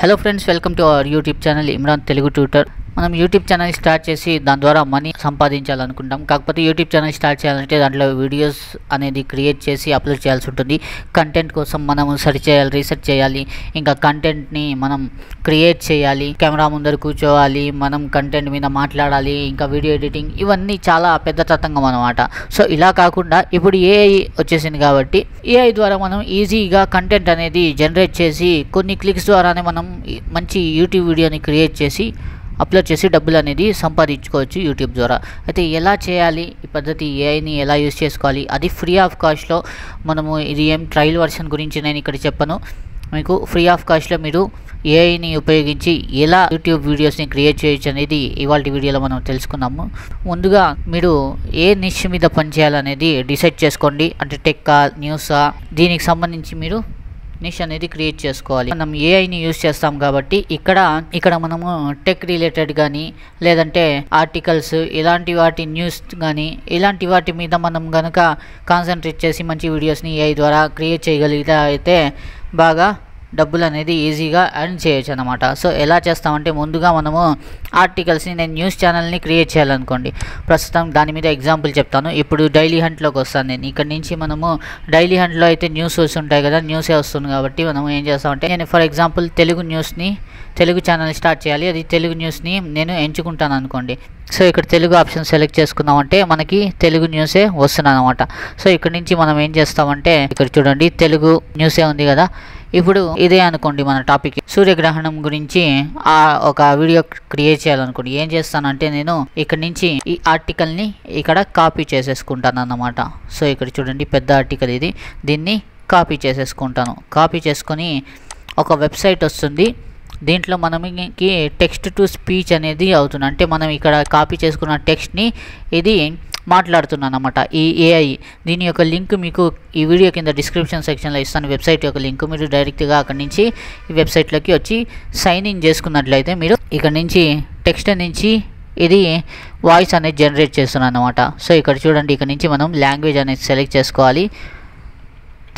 Hello friends, welcome to our YouTube channel Imran Telugu tutor. మనం YouTube channel start చేసి దాని ద్వారా మనీ సంపాదించాలనుకుంటాం. కాకపోతే యూట్యూబ్ ఛానల్ స్టార్ట్ చేయాలంటే దాంట్లో వీడియోస్ అనేది క్రియేట్ చేసి అప్లోడ్ చేయాల్సి ఉంటుంది. కంటెంట్ కోసం మనము సెర్చ్ చేయాలి, రీసెర్చ్ చేయాలి, ఇంకా కంటెంట్ని మనం క్రియేట్ చేయాలి, కెమెరా ముందర కూర్చోవాలి, మనం కంటెంట్ మీద మాట్లాడాలి, ఇంకా వీడియో ఎడిటింగ్, ఇవన్నీ చాలా పెద్ద తతంగం అన్నమాట. సో ఇలా కాకుండా ఇప్పుడు ఏఐ వచ్చేసింది కాబట్టి ఏఐ ద్వారా మనం ఈజీగా కంటెంట్ అనేది జనరేట్ చేసి కొన్ని క్లిక్స్ ద్వారానే మనం మంచి యూట్యూబ్ వీడియోని క్రియేట్ చేసి అప్లోడ్ చేసి డబ్బులు అనేది సంపాదించుకోవచ్చు యూట్యూబ్ ద్వారా. అయితే ఎలా చేయాలి, ఈ పద్ధతి ఏఐని ఎలా యూజ్ చేసుకోవాలి, అది ఫ్రీ ఆఫ్ కాస్ట్లో మనము, ఇది ఏం ట్రయల్ వర్షన్ గురించి నేను ఇక్కడ చెప్పను. మీకు ఫ్రీ ఆఫ్ కాస్ట్లో మీరు ఏఐని ఉపయోగించి ఎలా యూట్యూబ్ వీడియోస్ని క్రియేట్ చేయొచ్చు అనేది ఇవాళ వీడియోలో మనం తెలుసుకుందాము. ముందుగా మీరు ఏ నిష్ మీద పనిచేయాలనేది డిసైడ్ చేసుకోండి. అంటే టెక్కా, న్యూసా, దీనికి సంబంధించి మీరు నిష్ అనేది క్రియేట్ చేసుకోవాలి. మనం ఏఐని యూజ్ చేస్తాం కాబట్టి ఇక్కడ మనము టెక్ రిలేటెడ్ కానీ, లేదంటే ఆర్టికల్స్, ఇలాంటి వాటి న్యూస్ కానీ, ఇలాంటి వాటి మీద మనం కనుక కాన్సన్ట్రేట్ చేసి మంచి వీడియోస్ని ఏఐ ద్వారా క్రియేట్ చేయగలిగితే అయితే బాగా డబ్బులు అనేది ఈజీగా ఎర్న్ చేయొచ్చు అనమాట. సో ఎలా చేస్తామంటే, ముందుగా మనము ఆర్టికల్స్ని, నేను న్యూస్ ఛానల్ని క్రియేట్ చేయాలనుకోండి, ప్రస్తుతం దాని మీద ఎగ్జాంపుల్ చెప్తాను. ఇప్పుడు డైలీ హంట్లోకి వస్తాను నేను. ఇక్కడ నుంచి మనము డైలీ హంట్లో అయితే న్యూస్ వస్తుంటాయి కదా, న్యూసే వస్తుంది కాబట్టి మనం ఏం చేస్తామంటే, నేను for example Telugu channel start చేయాలి, అది తెలుగు న్యూస్ని నేను ఎంచుకుంటాను అనుకోండి. సో ఇక్కడ తెలుగు ఆప్షన్ సెలెక్ట్ చేసుకున్నామంటే మనకి తెలుగు న్యూసే వస్తుంది అనమాట. సో ఇక్కడ నుంచి మనం ఏం చేస్తామంటే, ఇక్కడ చూడండి తెలుగు న్యూసే ఉంది కదా. ఇప్పుడు ఇదే అనుకోండి మన టాపిక్, సూర్యగ్రహణం గురించి ఒక వీడియో క్రియేట్ చేయాలనుకోండి. ఏం చేస్తానంటే, నేను ఇక్కడ నుంచి ఈ ఆర్టికల్ని ఇక్కడ కాపీ చేసేసుకుంటాను అన్నమాట. సో ఇక్కడ చూడండి పెద్ద ఆర్టికల్ ఇది, దీన్ని కాపీ చేసేసుకుంటాను. కాపీ చేసుకొని ఒక వెబ్సైట్ వస్తుంది, దీంట్లో మనకి టెక్స్ట్ టు స్పీచ్ అనేది అవుతుంది. అంటే మనం ఇక్కడ కాపీ చేసుకున్న టెక్స్ట్ని ఇది మాట్లాడుతున్నాను అన్నమాట ఈ ఏఐ. దీని యొక్క లింక్ మీకు ఈ వీడియో కింద డిస్క్రిప్షన్ సెక్షన్లో ఇస్తాను, వెబ్సైట్ యొక్క లింక్. మీరు డైరెక్ట్గా అక్కడి నుంచి ఈ వెబ్సైట్లోకి వచ్చి సైన్ ఇన్ చేసుకున్నట్లయితే మీరు ఇక్కడ నుంచి టెక్స్ట్ నుంచి ఇది వాయిస్ అనేది జనరేట్ చేస్తున్నాను అనమాట. సో ఇక్కడ చూడండి, ఇక్కడ నుంచి మనం లాంగ్వేజ్ అనేది సెలెక్ట్ చేసుకోవాలి.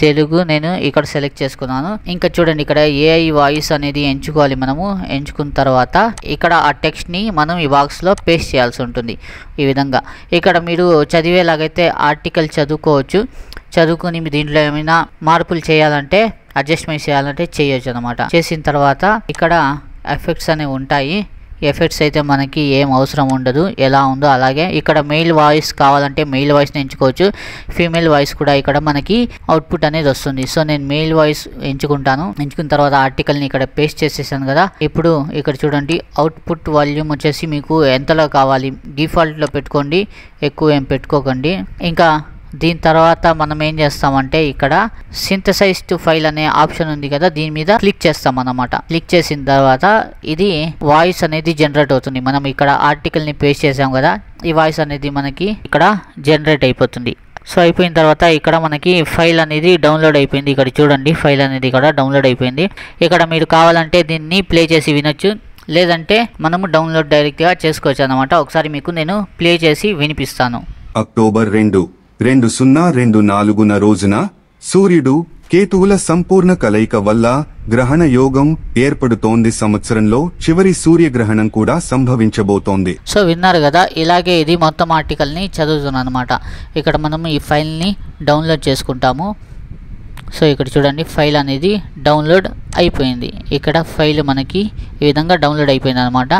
తెలుగు నేను ఇక్కడ సెలెక్ట్ చేసుకున్నాను. ఇంకా చూడండి, ఇక్కడ ఏఐ వాయిస్ అనేది ఎంచుకోవాలి. మనము ఎంచుకున్న తర్వాత ఇక్కడ ఆ టెక్స్ట్ని మనం ఈ బాక్స్లో పేస్ట్ చేయాల్సి ఉంటుంది. ఈ విధంగా ఇక్కడ మీరు చదివేలాగైతే ఆర్టికల్ చదువుకొని దీంట్లో ఏమైనా మార్పులు చేయాలంటే, అడ్జస్ట్మెంట్ చేయాలంటే చేయొచ్చు అనమాట. చేసిన తర్వాత ఇక్కడ ఎఫెక్ట్స్ అనేవి ఉంటాయి. ఎఫెక్ట్స్ అయితే మనకి ఏం అవసరం ఉండదు, ఎలా ఉందో అలాగే. ఇక్కడ మెయిల్ వాయిస్ కావాలంటే మెయిల్ వాయిస్ని ఎంచుకోవచ్చు, ఫీమేల్ వాయిస్ కూడా ఇక్కడ మనకి అవుట్పుట్ అనేది వస్తుంది. సో నేను మెయిల్ వాయిస్ ఎంచుకుంటాను. ఎంచుకున్న తర్వాత ఆర్టికల్ని ఇక్కడ పేస్ట్ చేసేసాను కదా. ఇప్పుడు ఇక్కడ చూడండి, అవుట్పుట్ వాల్యూమ్ వచ్చేసి మీకు ఎంతలో కావాలి డిఫాల్ట్లో పెట్టుకోండి, ఎక్కువ ఏం పెట్టుకోకండి. ఇంకా దీని తర్వాత మనం ఏం చేస్తామంటే, ఇక్కడ సింథసైజ్డ్ ఫైల్ అనే ఆప్షన్ ఉంది కదా, దీని మీద క్లిక్ చేస్తాం అన్నమాట. క్లిక్ చేసిన తర్వాత ఇది వాయిస్ అనేది జనరేట్ అవుతుంది. మనం ఇక్కడ ఆర్టికల్ని పేస్ట్ చేసాం కదా, ఈ వాయిస్ అనేది మనకి ఇక్కడ జనరేట్ అయిపోతుంది. సో అయిపోయిన తర్వాత ఇక్కడ మనకి ఫైల్ అనేది డౌన్లోడ్ అయిపోయింది. ఇక్కడ చూడండి, ఫైల్ అనేది ఇక్కడ డౌన్లోడ్ అయిపోయింది. ఇక్కడ మీరు కావాలంటే దీన్ని ప్లే చేసి వినొచ్చు, లేదంటే మనము డౌన్లోడ్ డైరెక్ట్గా చేసుకోవచ్చు అన్నమాట. ఒకసారి మీకు నేను ప్లే చేసి వినిపిస్తాను. అక్టోబర్ 2024 రోజున సూర్యుడు కేతువుల సంపూర్ణ కలయిక వల్ల గ్రహణ యోగం ఏర్పడుతోంది. సంవత్సరంలో చివరి సూర్యగ్రహణం కూడా సంభవించబోతోంది. సో విన్నారు కదా, ఇలాగే ఇది మొత్తం ఆర్టికల్ని చదువుతున్నాను అనమాట. ఇక్కడ మనం ఈ ఫైల్ని డౌన్లోడ్ చేసుకుంటాము. సో ఇక్కడ చూడండి, ఫైల్ అనేది డౌన్లోడ్ అయిపోయింది. ఇక్కడ ఫైల్ మనకి ఈ విధంగా డౌన్లోడ్ అయిపోయింది అనమాట.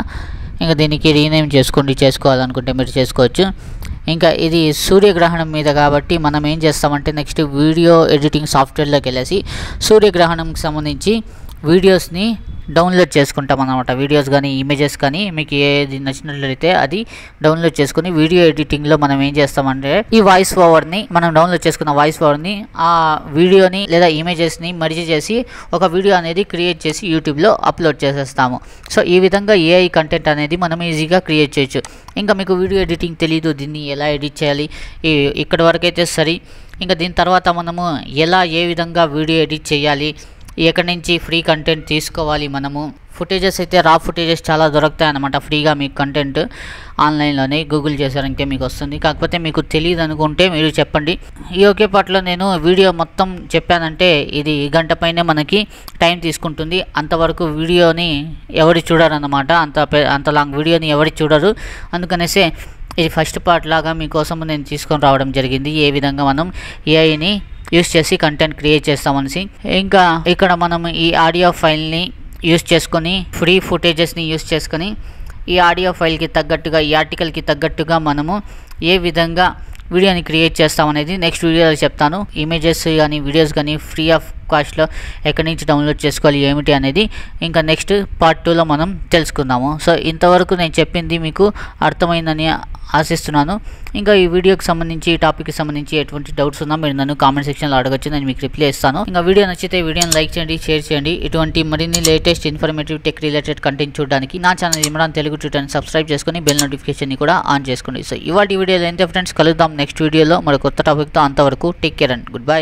ఇంకా దీనికి రీనేమ్ చేసుకోవాలనుకుంటే మీరు చేసుకోవచ్చు. ఇంకా ఇది సూర్యగ్రహణం మీద కాబట్టి మనం ఏం చేస్తామంటే, నెక్స్ట్ వీడియో ఎడిటింగ్ సాఫ్ట్వేర్లోకి వెళ్ళేసి సూర్యగ్రహణంకి సంబంధించి వీడియోస్ని డౌన్లోడ్ చేసుకుంటాం అన్నమాట. వీడియోస్ కానీ ఇమేజెస్ కానీ మీకు ఏది నచ్చినట్లయితే అది డౌన్లోడ్ చేసుకుని వీడియో ఎడిటింగ్లో మనం ఏం చేస్తామంటే, ఈ వాయిస్ ఓవర్ని, మనం డౌన్లోడ్ చేసుకున్న వాయిస్ ఓవర్ని ఆ వీడియోని లేదా ఇమేజెస్ని మర్జ్ చేసి ఒక వీడియో అనేది క్రియేట్ చేసి యూట్యూబ్లో అప్లోడ్ చేసేస్తాము. సో ఈ విధంగా ఏఐ కంటెంట్ అనేది మనం ఈజీగా క్రియేట్ చేయొచ్చు. ఇంకా మీకు వీడియో ఎడిటింగ్ తెలీదు, దీన్ని ఎలా ఎడిట్ చేయాలి, ఇక్కడి వరకు అయితే సరి. ఇంకా దీని తర్వాత మనము ఏ విధంగా వీడియో ఎడిట్ చేయాలి, ఎక్కడి నుంచి ఫ్రీ కంటెంట్ తీసుకోవాలి, మనము ఫుటేజెస్ అయితే రా ఫుటేజెస్ చాలా దొరుకుతాయి అన్నమాట ఫ్రీగా మీకు కంటెంట్ ఆన్లైన్లోనే గూగుల్ చేశారంటే మీకు వస్తుంది. కాకపోతే మీకు తెలియదు అనుకుంటే మీరు చెప్పండి. ఈ ఒకే పాటలో నేను వీడియో మొత్తం చెప్పానంటే ఇది గంట పైనే మనకి టైం తీసుకుంటుంది. అంతవరకు వీడియోని ఎవరు చూడరన్నమాట, అంత లాంగ్ వీడియోని ఎవరు చూడరు. అందుకనేసే ఇది ఫస్ట్ పార్ట్ లాగా మీకోసం నేను తీసుకొని రావడం జరిగింది, ఏ విధంగా మనం ఏఐని యూస్ చేసి కంటెంట్ క్రియేట్ చేస్తామనేసి. ఇంకా ఇక్కడ మనం ఈ ఆడియో ఫైల్ని యూస్ చేసుకొని ఫ్రీ ఫుటేజెస్ని యూస్ చేసుకొని ఈ ఆడియో ఫైల్కి తగ్గట్టుగా ఈ ఆర్టికల్కి తగ్గట్టుగా మనము ఏ విధంగా వీడియోని క్రియేట్ చేస్తామనేది నెక్స్ట్ వీడియోలో చెప్తాను. ఇమేజెస్ కానీ వీడియోస్ కానీ ఫ్రీ ఆఫ్ కాస్ట్లో ఎక్కడి నుంచి డౌన్లోడ్ చేసుకోవాలి ఏమిటి అనేది ఇంకా నెక్స్ట్ పార్ట్ 2లో మనం తెలుసుకుందాము. సో ఇంతవరకు నేను చెప్పింది మీకు అర్థమైందని ఆశిస్తున్నాను. ఇంకా ఈ వీడియోకి సంబంధించి ఈ టాపిక్కి సంబంధించి ఎటువంటి డౌట్స్ ఉన్నా మీరు నన్ను కామెంట్ సెక్షన్లో అడగచ్చు, నేను మీకు రిప్లై ఇస్తాను. ఇంకా వీడియో నచ్చితే వీడియోని లైక్ చేయండి, షేర్ చేయండి. ఇటువంటి మరిన్ని latest informative tech related content చూడడానికి నా ఛానల్ ఇమ్రాన్ తెలుగు ట్యూటర్ని సబ్స్క్రైబ్ చేసుకొని బెల్ నోటిఫికేషన్ని కూడా ఆన్ చేసుకోండి. సో ఇవాళ వీడియోలో ఏంటంటే ఫ్రెండ్స్, కలుద్దాం నెక్స్ట్ వీడియోలో మరి కొత్త టాపిక్తో. అంతవరకు take care and good bye.